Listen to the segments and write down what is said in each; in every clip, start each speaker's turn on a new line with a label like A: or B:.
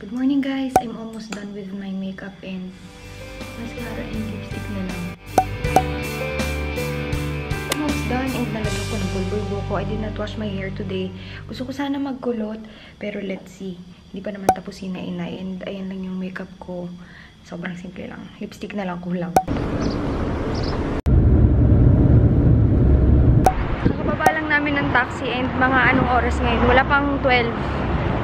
A: Good morning guys! I'm almost done with my makeup and mascara and lipstick na lang. Almost done and nalagyan ko ng bulbul ko. I did not wash my hair today. Gusto ko sana magkulot pero let's see. Hindi pa naman tapos na inay and ayan lang yung makeup ko. Sobrang simple lang. Lipstick na lang kulang. Kakababa lang namin ng taxi and mga anong oras ngayon. Wala pang 12.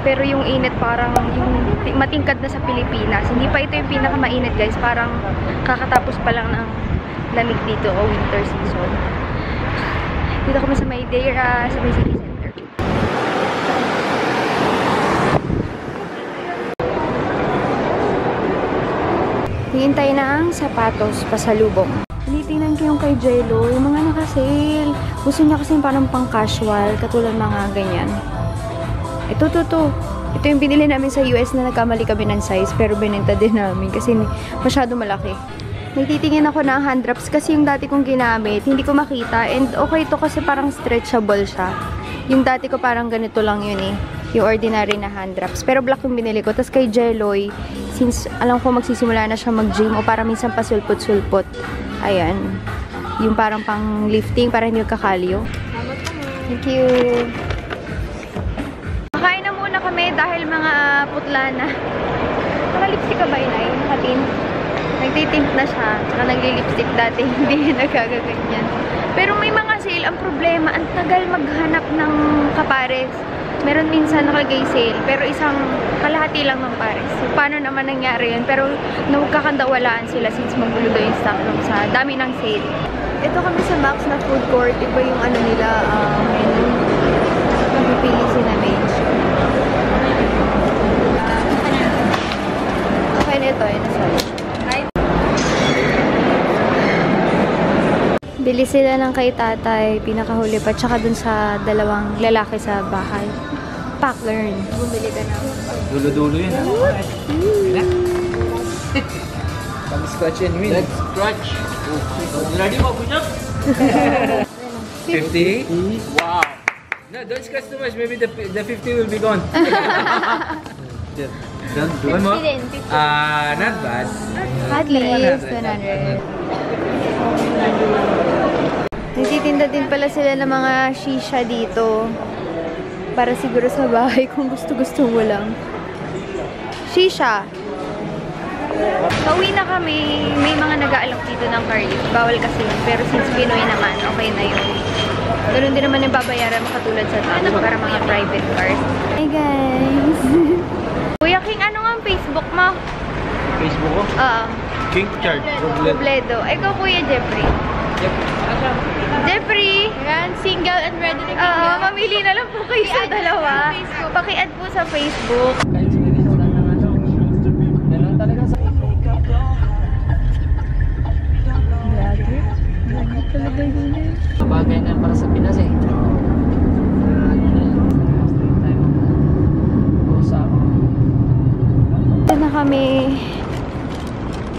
A: Pero yung init parang yung matingkad na sa Pilipinas. Hindi pa ito yung pinakamainit guys. Parang kakatapos pa lang ng lamig dito o winter season. Dito kami sa Madeira, sa may city center. Hihintay na ang sapatos pasalubong. Tinitingnan ko yung kay Jello, yung mga naka-sale. Gusto niya kasi parang pang-casual, katulad mga ganyan. Ito yung binili namin sa US na nagkamali kami ng size pero binenta din namin kasi masyado malaki. Nagtitingin ako ng hand wraps kasi yung dati kong ginamit, hindi ko makita and okay to kasi parang stretchable siya. Yung dati ko parang ganito lang yun eh, yung ordinary na hand wraps. Pero black yung binili ko. Tapos kay Jelloy, since alam ko magsisimula na siya mag-gym o para minsan pasulpot-sulpot. Ayan. Yung parang pang lifting, para hindi kakalyo. Thank you. Makain na muna kami dahil mga putla na. Naka-lipstick ka ba yun ay? Naka-tint? Nagtitint na siya. Tsaka nagli-lipstick dati. Hindi nagkagaganyan. Pero may mga sale. Ang problema, ang tagal maghanap ng kapares. Meron minsan nakalagay sale. Pero isang kalahati lang ng pares. So, paano naman nangyari yun? Pero nagkakandawalaan sila since magulo daw yung stock room sa dami ng sale. Ito kami sa Max na food court. Iba yung ano nila, menu. Pagpipili sila main. Okay na ito. Bili sila ng kay tatay, pinakahuli pa, tsaka dun sa dalawang lalaki sa bahay. Packlearn. Bumili ka na.
B: Dulo-dulo yun. Pag-scratch and win. Let's scratch. Ready mo, push up? 50? Wow. No, don't scratch too much. Maybe the 50 will be gone. Don't do one more. Not bad.
A: At least 100. Nagtitinda din pala sila ng mga shisha dito. Para siguro sa bahay kung gusto-gusto mo lang. Shisha. Pauwi na kami. May mga nag-aalok dito ng car lift. Bawal kasi yun. Pero since Pinoy naman, okay na yun. Ganun din naman yung babayaran makatulad sa tabi para mga private cars. Hi guys! Kuya King, ano nga ang Facebook mo?
B: Facebook ko?
A: Oo.
B: King Chart.
A: Robledo. Ikaw Kuya Jeffrey. Jeffrey!
C: Yan, single and ready to mingle.
A: Oo, mamili na lang po kayo sa dalawa. Paki-add po sa Facebook.
B: Ganun talaga sa bagay na para sa Pinas eh.
A: Ito na kami.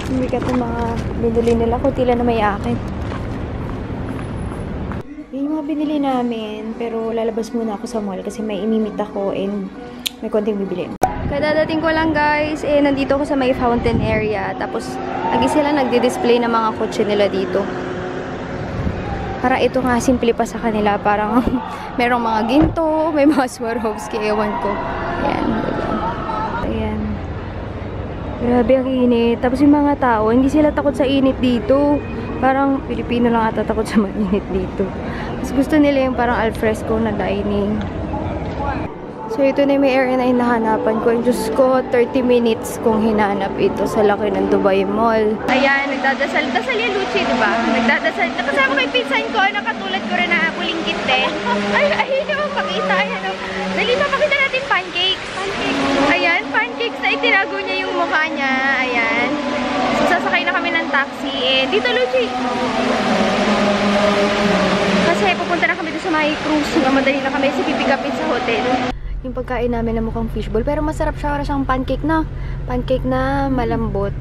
A: Hindi ka ito mga binili nila. Kunti lang na may akin. Yun yung mga binili namin. Pero lalabas muna ako sa mall kasi may imimit ako and may konting bibili. Kadadating ko lang guys, nandito ako sa may fountain area. Tapos, sila nagdi-display ng mga kotse nila dito. Para ito nga, simple pa sa kanila. Parang merong mga ginto, may mga Swarovski, ewan ko. Ayan, diba? Ayan. Grabe ang init. Tapos yung mga tao, hindi sila takot sa init dito. Parang Pilipino lang ata takot sa mainit dito. Mas gusto nila yung parang alfresco na dining. So ito na yung may area na hinahanapan ko. Diyos ko, 30 minutes kung hinanap ito sa laki ng Dubai Mall. Ayan, nagdadasal. Dasal yung Luchi, diba? Nagdadasal. Nakasama ko yung pinsan ko. Nakatulad ko rin na kulingkit din. Ay, ayun naman pakita. Ayan, dali, mapakita natin pancakes. Ayan, pancakes na itinago niya yung mukha niya. Ayan. So, sasakay na kami ng taxi. Dito, Luchi. Kasi pupunta na kami doon sa may cruise. Madali na kami kasi pipick upin sa hotel. Yung pagkain namin na mukhang fishball. Pero masarap siya. Para siyang pancake na. Pancake na malambot.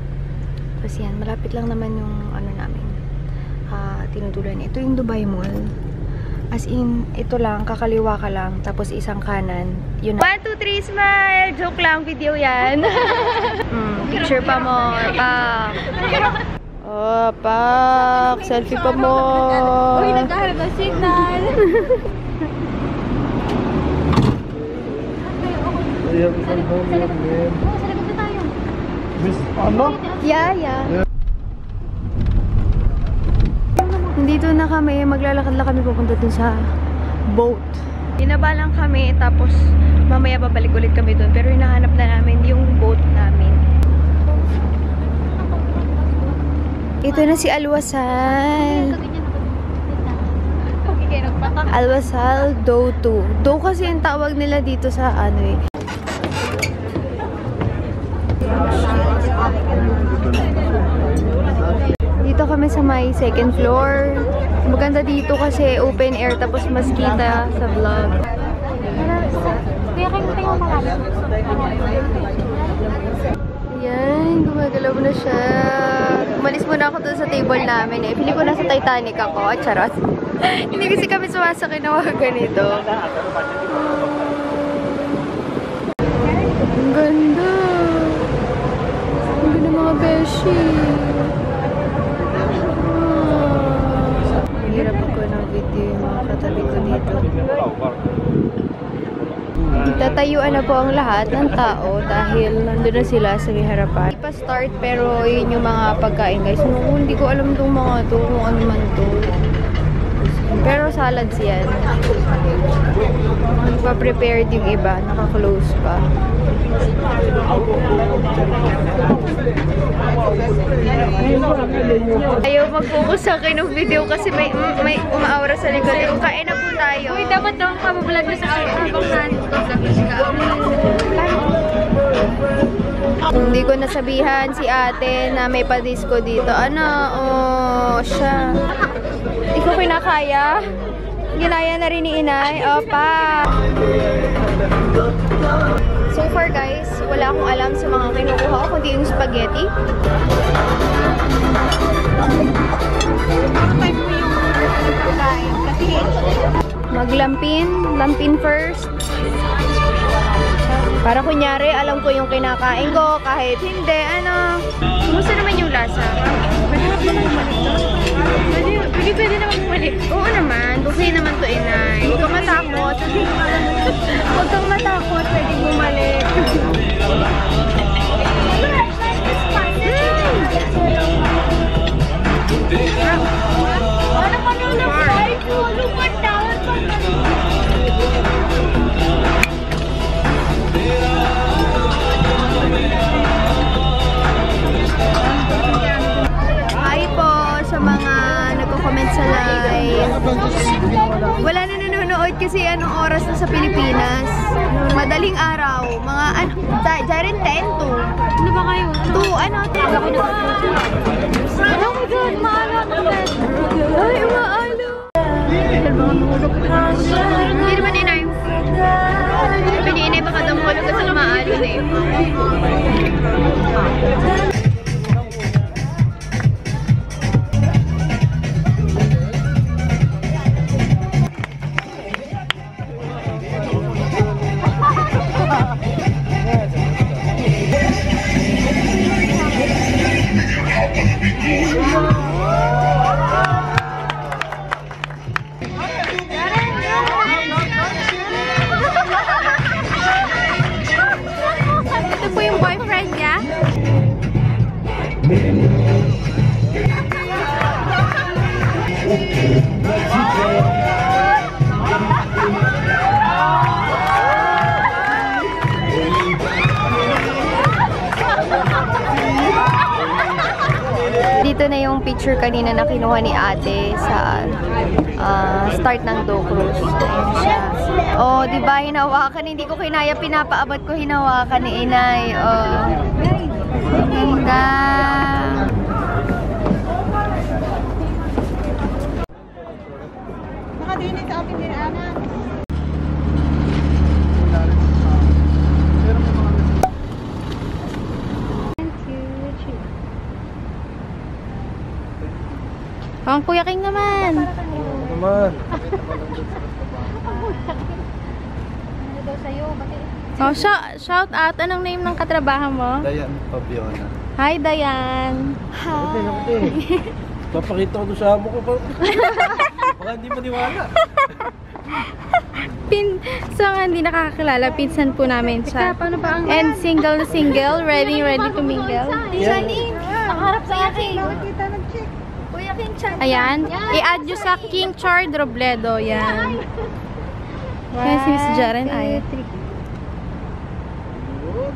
A: Tapos yan, malapit lang naman yung ano namin. Tinutulan. Ito yung Dubai Mall. As in, ito lang, kakaliwa ka lang, tapos isang kanan. Yun na. 1, 2, 3, smile! Joke lang, video yan. Picture pa mo, pak. Oh, pak! Selfie pa mo.
C: Uy, nagkaharap ng signal.
A: Yeah. Dito na kami, maglalakad lang kami pupunta dun sa boat. Binaba lang kami, tapos mamaya babalik ulit kami dun. Pero hinahanap na namin yung boat namin. Ito na si Alwasal. Alwasal Do 2. Do kasi yung tawag nila dito sa ano eh. Dito kami sa may second floor. Maganda dito kasi open air tapos mas kita sa vlog.
C: Kuya, kayo tayo marami.
A: Ayan, gumagalaw na siya. Umalis muna ako dun sa table namin eh. Pili ko nasa Titanic ako. At charot. Hindi kasi kami sumasakay na mga ganito. Ang ganda. Ang ganda mga beshi. Hirap ako ng video yung mga katabi ko dito. Tatayuan na po ang lahat ng tao dahil nandun na sila sa harapan. Hindi pa start pero yun yung mga pagkain guys. Hindi ko alam itong mga to, kung ano man to. Pero salads yan. Nagpa-prepared yung iba, naka-close pa. Ayaw mag-focus sa akin ng video kasi may umaawra sa likod. Kain na po tayo.
C: Uy, dapat daw kabablog na sa habang nandito.
A: Hindi ko nasabihan si ate na may pa-disco dito. Ano? Oh, siya. Hindi ko kinakaya. Ginaya na rin ni inay. Opa! So far guys, wala akong alam sa mga kinukuha ko kundi yung spaghetti. Lampin first. Para kunyari, alam ko yung kinakain ko, kahit hindi, ano. Kumusta naman yung lasa?
C: Pwede naman bumalik.
A: Oo naman, buffet naman to inay. Huwag kang matakot. Huwag kang matakot, pwede bumalik.
C: Ano ka nung na-fry ko? Lupan down.
A: Hi po sa mga nagko-comment sa live. Wala na nanonood kasi anong oras na sa Pilipinas. Madaling araw. Mga ano, dyan 10 to.
C: Ano ba kayo?
A: 2, ano?
C: Ano ko dyan? Maala ko dyan.
A: Ay, umaalo. Hindi naman inay. Piniinay baka daw mo kasi umaalo na eh.
C: Ito po yung boyfriend niya.
A: Dito na yung picture kanina na kinuha ni ate sa start ng Do Cruise. Ayan siya. Oh, di ba hinawakan? Hindi ko kinaya, pinapaabot ko hinawakan ni inay. Oh. Ganda.
C: Nakadinig sa akin din, Ana.
A: Ang Kuya King naman.
B: naman.
C: Ano daw sa'yo? Bakit?
A: Oh, shout out. Anong name ng katrabaho mo?
B: Dayan Pabiona.
A: Hi, Dayan.
B: Papakita ko doon sa amo ko. Baka hindi maniwala.
A: So, hindi nakakakilala, pinsan po namin siya.
C: Paano ba ang...
A: And single na single, ready to mingle.
C: Nakaharap sa akin.
A: Kuya King Char. Ayan, i-add nyo sa King Char Robledo. Yan. Yan si Miss Jaren. Ay.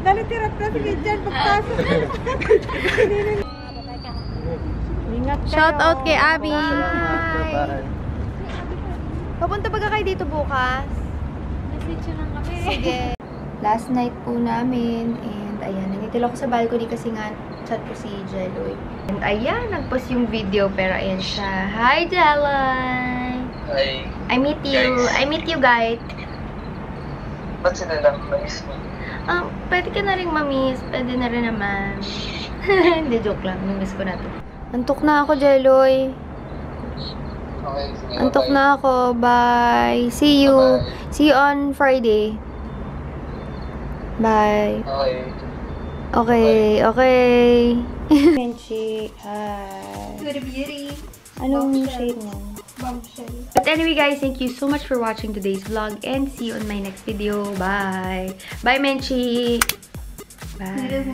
C: Dali tirap na sige dyan. Pagpasok.
A: Shout out kay Abby.
B: Bye.
A: Papunta ba kayo dito bukas?
C: Message lang kami.
A: Sige. Last night po namin. And ayan, nandito lang ako sa balcony kasi nga chat ko si Jeloy. And ayan, nag-post yung video pero ayan siya. Hi, Jeloy!
D: Hi.
A: I meet you.
D: Guys.
A: I meet you, guys.
D: Ba't sila lang na-miss mo?
A: Pwede ka na rin mamiss. Pwede na rin naman. Hindi, joke lang. Namiss ko na to. Antok na ako, Jeloy.
D: Okay, sige.
A: Antok
D: bye.
A: na ako. Bye. See you.
D: Bye-bye.
A: See you on Friday. Bye.
D: Okay.
A: Okay. Okay. Menchi. Hi.
C: Good beauty.
A: Anong shade mo?
C: Bombshell.
A: But anyway, guys, thank you so much for watching today's vlog and see you on my next video. Bye. Bye, Menchi. Bye.